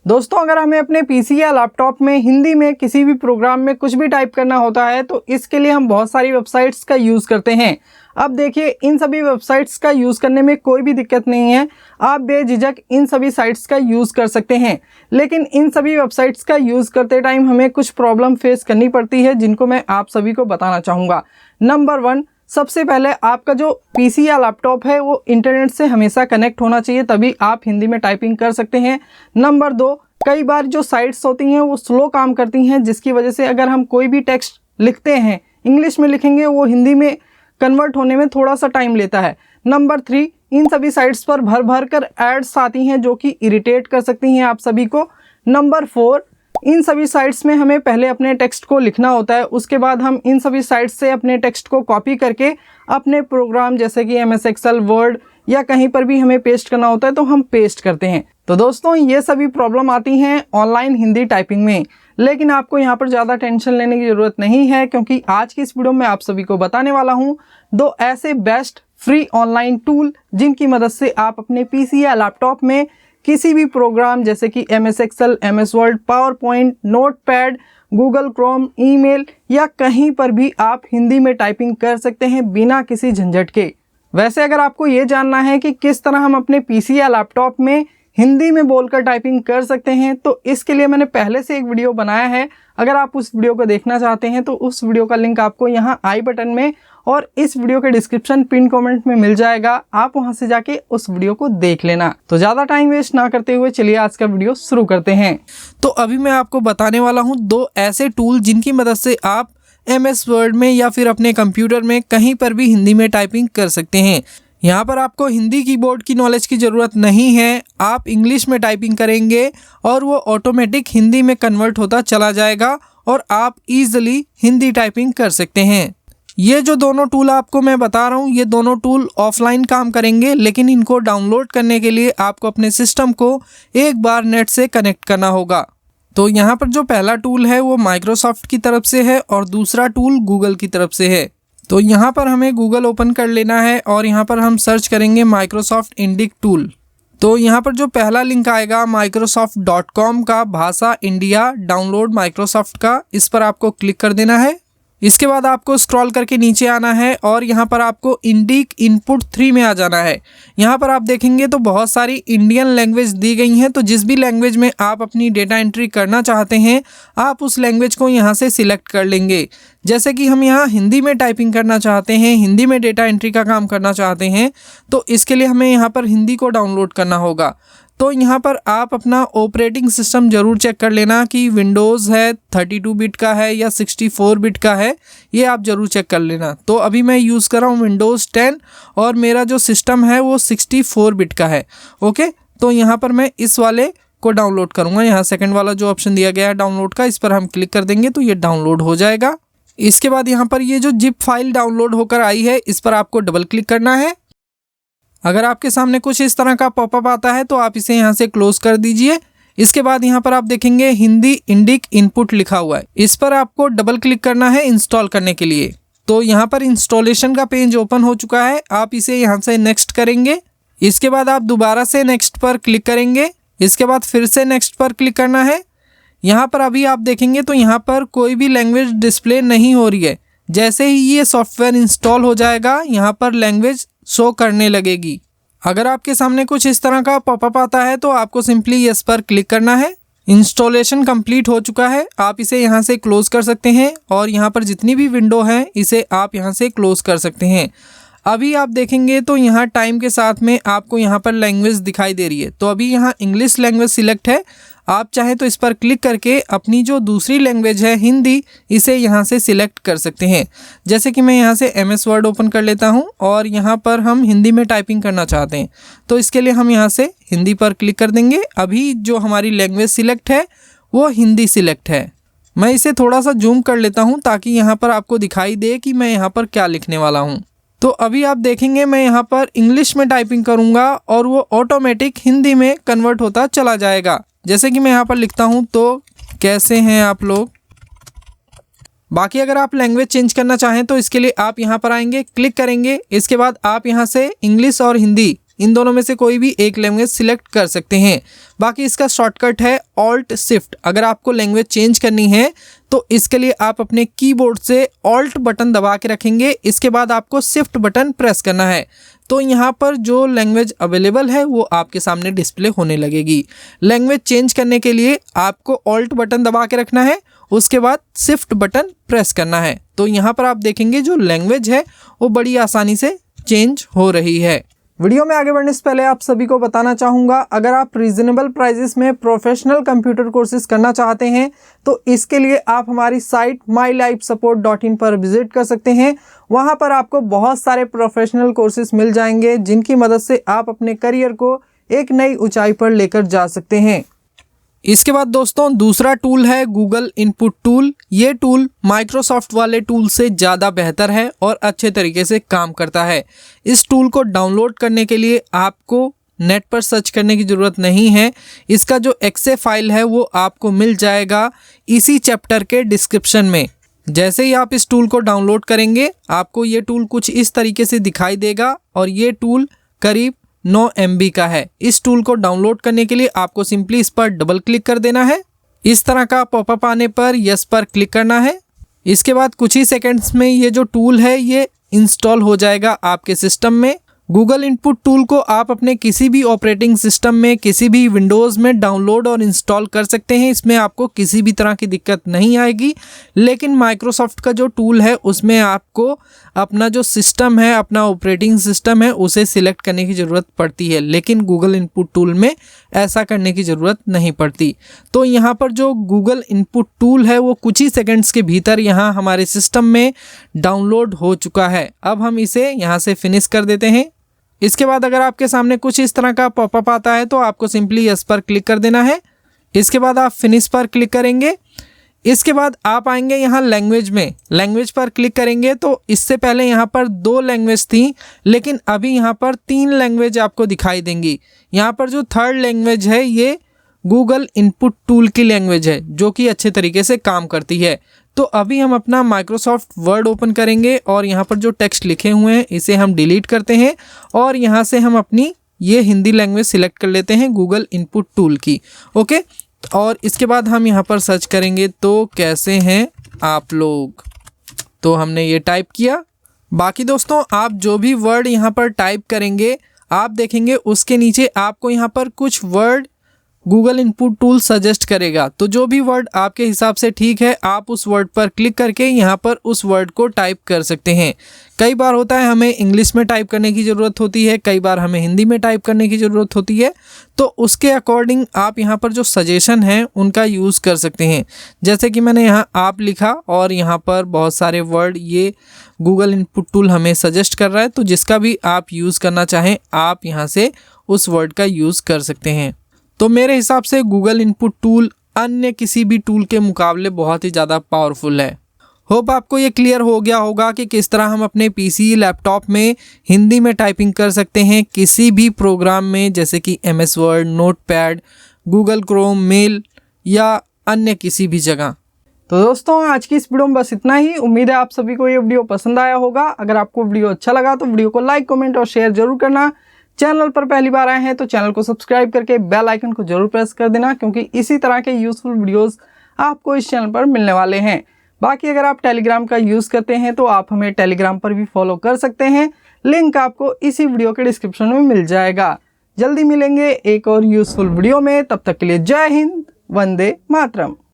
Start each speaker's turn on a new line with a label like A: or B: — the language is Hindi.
A: दोस्तों, अगर हमें अपने पीसी या लैपटॉप में हिंदी में किसी भी प्रोग्राम में कुछ भी टाइप करना होता है तो इसके लिए हम बहुत सारी वेबसाइट्स का यूज़ करते हैं। अब देखिए, इन सभी वेबसाइट्स का यूज़ करने में कोई भी दिक्कत नहीं है। आप बेझिझक इन सभी साइट्स का यूज़ कर सकते हैं, लेकिन इन सभी वेबसाइट्स का यूज़ करते टाइम हमें कुछ प्रॉब्लम फेस करनी पड़ती है, जिनको मैं आप सभी को बताना चाहूँगा। नंबर 1, सबसे पहले आपका जो पीसी या लैपटॉप है वो इंटरनेट से हमेशा कनेक्ट होना चाहिए, तभी आप हिंदी में टाइपिंग कर सकते हैं। नंबर 2, कई बार जो साइट्स होती हैं वो स्लो काम करती हैं, जिसकी वजह से अगर हम कोई भी टेक्स्ट लिखते हैं, इंग्लिश में लिखेंगे, वो हिंदी में कन्वर्ट होने में थोड़ा सा टाइम लेता है। नंबर 3, इन सभी साइट्स पर भर भर कर एड्स आती हैं जो कि इरिटेट कर सकती हैं आप सभी को। नंबर 4, इन सभी साइट्स में हमें पहले अपने टेक्स्ट को लिखना होता है, उसके बाद हम इन सभी साइट्स से अपने टेक्स्ट को कॉपी करके अपने प्रोग्राम जैसे कि MS एक्सेल, वर्ड या कहीं पर भी हमें पेस्ट करना होता है तो हम पेस्ट करते हैं। तो दोस्तों, ये सभी प्रॉब्लम आती हैं ऑनलाइन हिंदी टाइपिंग में, लेकिन आपको यहाँ पर ज़्यादा टेंशन लेने की ज़रूरत नहीं है, क्योंकि आज की इस वीडियो में आप सभी को बताने वाला हूँ 2 ऐसे बेस्ट फ्री ऑनलाइन टूल जिनकी मदद से आप अपने पीसी या लैपटॉप में किसी भी प्रोग्राम जैसे कि MS Excel, MS Word, PowerPoint, Notepad, Google Chrome, email या कहीं पर भी आप हिंदी में टाइपिंग कर सकते हैं बिना किसी झंझट के। वैसे अगर आपको ये जानना है कि किस तरह हम अपने पीसी या लैपटॉप में हिंदी में बोलकर टाइपिंग कर सकते हैं, तो इसके लिए मैंने पहले से एक वीडियो बनाया है। अगर आप उस वीडियो को देखना चाहते हैं तो उस वीडियो का लिंक आपको यहाँ आई बटन में और इस वीडियो के डिस्क्रिप्शन पिन कमेंट में मिल जाएगा। आप वहां से जाके उस वीडियो को देख लेना। तो ज़्यादा टाइम वेस्ट ना करते हुए चलिए आज का वीडियो शुरू करते हैं।
B: तो अभी मैं आपको बताने वाला हूँ 2 ऐसे टूल जिनकी मदद से आप MS वर्ड में या फिर अपने कंप्यूटर में कहीं पर भी हिंदी में टाइपिंग कर सकते हैं। यहाँ पर आपको हिंदी कीबोर्ड की नॉलेज की ज़रूरत नहीं है। आप इंग्लिश में टाइपिंग करेंगे और वो ऑटोमेटिक हिंदी में कन्वर्ट होता चला जाएगा और आप ईजिली हिंदी टाइपिंग कर सकते हैं। ये जो दोनों टूल आपको मैं बता रहा हूँ, ये दोनों टूल ऑफलाइन काम करेंगे, लेकिन इनको डाउनलोड करने के लिए आपको अपने सिस्टम को एक बार नेट से कनेक्ट करना होगा। तो यहाँ पर जो पहला टूल है वो माइक्रोसॉफ्ट की तरफ से है और दूसरा टूल गूगल की तरफ से है। तो यहाँ पर हमें गूगल ओपन कर लेना है और यहाँ पर हम सर्च करेंगे माइक्रोसॉफ्ट इंडिक टूल। तो यहाँ पर जो पहला लिंक आएगा microsoft.com का, भाषा इंडिया डाउनलोड माइक्रोसॉफ्ट का, इस पर आपको क्लिक कर देना है। इसके बाद आपको स्क्रॉल करके नीचे आना है और यहाँ पर आपको इंडिक इनपुट 3 में आ जाना है। यहाँ पर आप देखेंगे तो बहुत सारी इंडियन लैंग्वेज दी गई हैं। तो जिस भी लैंग्वेज में आप अपनी डेटा एंट्री करना चाहते हैं, आप उस लैंग्वेज को यहाँ से सिलेक्ट कर लेंगे। जैसे कि हम यहाँ हिंदी में टाइपिंग करना चाहते हैं, हिंदी में डेटा एंट्री का काम करना चाहते हैं, तो इसके लिए हमें यहाँ पर हिंदी को डाउनलोड करना होगा। तो यहाँ पर आप अपना ऑपरेटिंग सिस्टम ज़रूर चेक कर लेना कि विंडोज़ है, 32 बिट का है या 64 बिट का है, ये आप ज़रूर चेक कर लेना। तो अभी मैं यूज़ कर रहा हूँ विंडोज़ 10 और मेरा जो सिस्टम है वो 64 बिट का है। ओके, तो यहाँ पर मैं इस वाले को डाउनलोड करूँगा। यहाँ सेकंड वाला जो ऑप्शन दिया गया है डाउनलोड का, इस पर हम क्लिक कर देंगे तो ये डाउनलोड हो जाएगा। इसके बाद यहाँ पर ये जो जिप फाइल डाउनलोड होकर आई है, इस पर आपको डबल क्लिक करना है। अगर आपके सामने कुछ इस तरह का पॉपअप आता है तो आप इसे यहाँ से क्लोज कर दीजिए। इसके बाद यहाँ पर आप देखेंगे हिंदी इंडिक इनपुट लिखा हुआ है, इस पर आपको डबल क्लिक करना है इंस्टॉल करने के लिए। तो यहाँ पर इंस्टॉलेशन का पेज ओपन हो चुका है, आप इसे यहाँ से नेक्स्ट करेंगे। इसके बाद आप दोबारा से नेक्स्ट पर क्लिक करेंगे। इसके बाद फिर से नेक्स्ट पर क्लिक करना है। यहाँ पर अभी आप देखेंगे तो यहाँ पर कोई भी लैंग्वेज डिस्प्ले नहीं हो रही है। जैसे ही ये सॉफ्टवेयर इंस्टॉल हो जाएगा, यहाँ पर लैंग्वेज शो करने लगेगी। अगर आपके सामने कुछ इस तरह का पॉपअप आता है तो आपको सिंपली यस पर क्लिक करना है। इंस्टॉलेशन कंप्लीट हो चुका है, आप इसे यहाँ से क्लोज कर सकते हैं और यहाँ पर जितनी भी विंडो है इसे आप यहाँ से क्लोज कर सकते हैं। अभी आप देखेंगे तो यहाँ टाइम के साथ में आपको यहाँ पर लैंग्वेज दिखाई दे रही है। तो अभी यहाँ इंग्लिश लैंग्वेज सिलेक्ट है। आप चाहें तो इस पर क्लिक करके अपनी जो दूसरी लैंग्वेज है हिंदी, इसे यहाँ से सिलेक्ट कर सकते हैं। जैसे कि मैं यहाँ से MS वर्ड ओपन कर लेता हूँ और यहाँ पर हम हिंदी में टाइपिंग करना चाहते हैं, तो इसके लिए हम यहाँ से हिंदी पर क्लिक कर देंगे। अभी जो हमारी लैंग्वेज सिलेक्ट है वो हिंदी सिलेक्ट है। मैं इसे थोड़ा सा जूम कर लेता हूँ ताकि यहाँ पर आपको दिखाई दे कि मैं यहाँ पर क्या लिखने वाला हूँ। तो अभी आप देखेंगे मैं यहाँ पर इंग्लिश में टाइपिंग करूँगा और वो ऑटोमेटिक हिंदी में कन्वर्ट होता चला जाएगा। जैसे कि मैं यहाँ पर लिखता हूँ, तो कैसे हैं आप लोग। बाकी अगर आप लैंग्वेज चेंज करना चाहें तो इसके लिए आप यहाँ पर आएंगे, क्लिक करेंगे। इसके बाद आप यहाँ से इंग्लिश और हिंदी इन दोनों में से कोई भी एक लैंग्वेज सिलेक्ट कर सकते हैं। बाकी इसका शॉर्टकट है ऑल्ट शिफ्ट। अगर आपको लैंग्वेज चेंज करनी है तो इसके लिए आप अपने कीबोर्ड से ऑल्ट बटन दबा के रखेंगे, इसके बाद आपको शिफ्ट बटन प्रेस करना है। तो यहाँ पर जो लैंग्वेज अवेलेबल है वो आपके सामने डिस्प्ले होने लगेगी। लैंग्वेज चेंज करने के लिए आपको ऑल्ट बटन दबा के रखना है, उसके बाद शिफ्ट बटन प्रेस करना है। तो यहाँ पर आप देखेंगे जो लैंग्वेज है वो बड़ी आसानी से चेंज हो रही है।
A: वीडियो में आगे बढ़ने से पहले आप सभी को बताना चाहूँगा, अगर आप रीजनेबल प्राइजेस में प्रोफेशनल कंप्यूटर कोर्सेज करना चाहते हैं तो इसके लिए आप हमारी साइट mylifesupport.in पर विजिट कर सकते हैं। वहाँ पर आपको बहुत सारे प्रोफेशनल कोर्सेज मिल जाएंगे जिनकी मदद से आप अपने करियर को एक नई ऊंचाई पर लेकर जा सकते हैं।
B: इसके बाद दोस्तों दूसरा टूल है गूगल इनपुट टूल। ये टूल माइक्रोसॉफ्ट वाले टूल से ज़्यादा बेहतर है और अच्छे तरीके से काम करता है। इस टूल को डाउनलोड करने के लिए आपको नेट पर सर्च करने की ज़रूरत नहीं है। इसका जो एक्से फाइल है वो आपको मिल जाएगा इसी चैप्टर के डिस्क्रिप्शन में। जैसे ही आप इस टूल को डाउनलोड करेंगे आपको ये टूल कुछ इस तरीके से दिखाई देगा और ये टूल करीब 9 MB का है। इस टूल को डाउनलोड करने के लिए आपको सिंपली इस पर डबल क्लिक कर देना है। इस तरह का पॉपअप आने पर यस पर क्लिक करना है। इसके बाद कुछ ही सेकंड्स में ये जो टूल है ये इंस्टॉल हो जाएगा आपके सिस्टम में। गूगल इनपुट टूल को आप अपने किसी भी ऑपरेटिंग सिस्टम में, किसी भी विंडोज़ में डाउनलोड और इंस्टॉल कर सकते हैं। इसमें आपको किसी भी तरह की दिक्कत नहीं आएगी। लेकिन माइक्रोसॉफ्ट का जो टूल है उसमें आपको अपना जो सिस्टम है, अपना ऑपरेटिंग सिस्टम है, उसे सिलेक्ट करने की ज़रूरत पड़ती है। लेकिन गूगल इनपुट टूल में ऐसा करने की ज़रूरत नहीं पड़ती। तो यहाँ पर जो गूगल इनपुट टूल है वो कुछ ही सेकेंड्स के भीतर यहाँ हमारे सिस्टम में डाउनलोड हो चुका है। अब हम इसे यहाँ से फिनिश कर देते हैं। इसके बाद अगर आपके सामने कुछ इस तरह का पॉपअप आता है तो आपको सिंपली यस पर क्लिक कर देना है। इसके बाद आप फिनिश पर क्लिक करेंगे। इसके बाद आप आएंगे यहाँ लैंग्वेज में, लैंग्वेज पर क्लिक करेंगे तो इससे पहले यहाँ पर 2 लैंग्वेज थी, लेकिन अभी यहाँ पर 3 लैंग्वेज आपको दिखाई देंगी। यहाँ पर जो 3rd लैंग्वेज है ये गूगल इनपुट टूल की लैंग्वेज है जो कि अच्छे तरीके से काम करती है। तो अभी हम अपना माइक्रोसॉफ्ट वर्ड ओपन करेंगे और यहाँ पर जो टेक्स्ट लिखे हुए हैं इसे हम डिलीट करते हैं और यहाँ से हम अपनी ये हिंदी लैंग्वेज सिलेक्ट कर लेते हैं गूगल इनपुट टूल की। ओके, और इसके बाद हम यहाँ पर सर्च करेंगे तो कैसे हैं आप लोग, तो हमने ये टाइप किया। बाकी दोस्तों आप जो भी वर्ड यहाँ पर टाइप करेंगे आप देखेंगे उसके नीचे आपको यहाँ पर कुछ word Google input tool suggest करेगा। तो जो भी वर्ड आपके हिसाब से ठीक है आप उस वर्ड पर क्लिक करके यहाँ पर उस वर्ड को टाइप कर सकते हैं। कई बार होता है हमें इंग्लिश में टाइप करने की ज़रूरत होती है, कई बार हमें हिंदी में टाइप करने की ज़रूरत होती है। तो उसके अकॉर्डिंग आप यहाँ पर जो सजेशन हैं उनका यूज़ कर सकते हैं। जैसे कि मैंने यहाँ आप लिखा और यहाँ पर बहुत सारे वर्ड ये गूगल इनपुट टूल हमें सजेस्ट कर रहा है। तो जिसका भी आप यूज़ करना चाहें आप यहाँ से उस वर्ड का यूज़ कर सकते हैं। तो मेरे हिसाब से गूगल इनपुट टूल अन्य किसी भी टूल के मुकाबले बहुत ही ज़्यादा पावरफुल है। होप आपको ये क्लियर हो गया होगा कि किस तरह हम अपने पीसी लैपटॉप में हिंदी में टाइपिंग कर सकते हैं किसी भी प्रोग्राम में, जैसे कि MS Word, Notepad, Google Chrome, mail या अन्य किसी भी जगह।
A: तो दोस्तों आज की इस वीडियो में बस इतना ही। उम्मीद है आप सभी को ये वीडियो पसंद आया होगा। अगर आपको वीडियो अच्छा लगा तो वीडियो को लाइक, कमेंट और शेयर जरूर करना। चैनल पर पहली बार आए हैं तो चैनल को सब्सक्राइब करके बेल आइकन को जरूर प्रेस कर देना, क्योंकि इसी तरह के यूजफुल वीडियोस आपको इस चैनल पर मिलने वाले हैं। बाकी अगर आप टेलीग्राम का यूज़ करते हैं तो आप हमें टेलीग्राम पर भी फॉलो कर सकते हैं। लिंक आपको इसी वीडियो के डिस्क्रिप्शन में मिल जाएगा। जल्दी मिलेंगे एक और यूजफुल वीडियो में, तब तक के लिए जय हिंद, वंदे मातरम।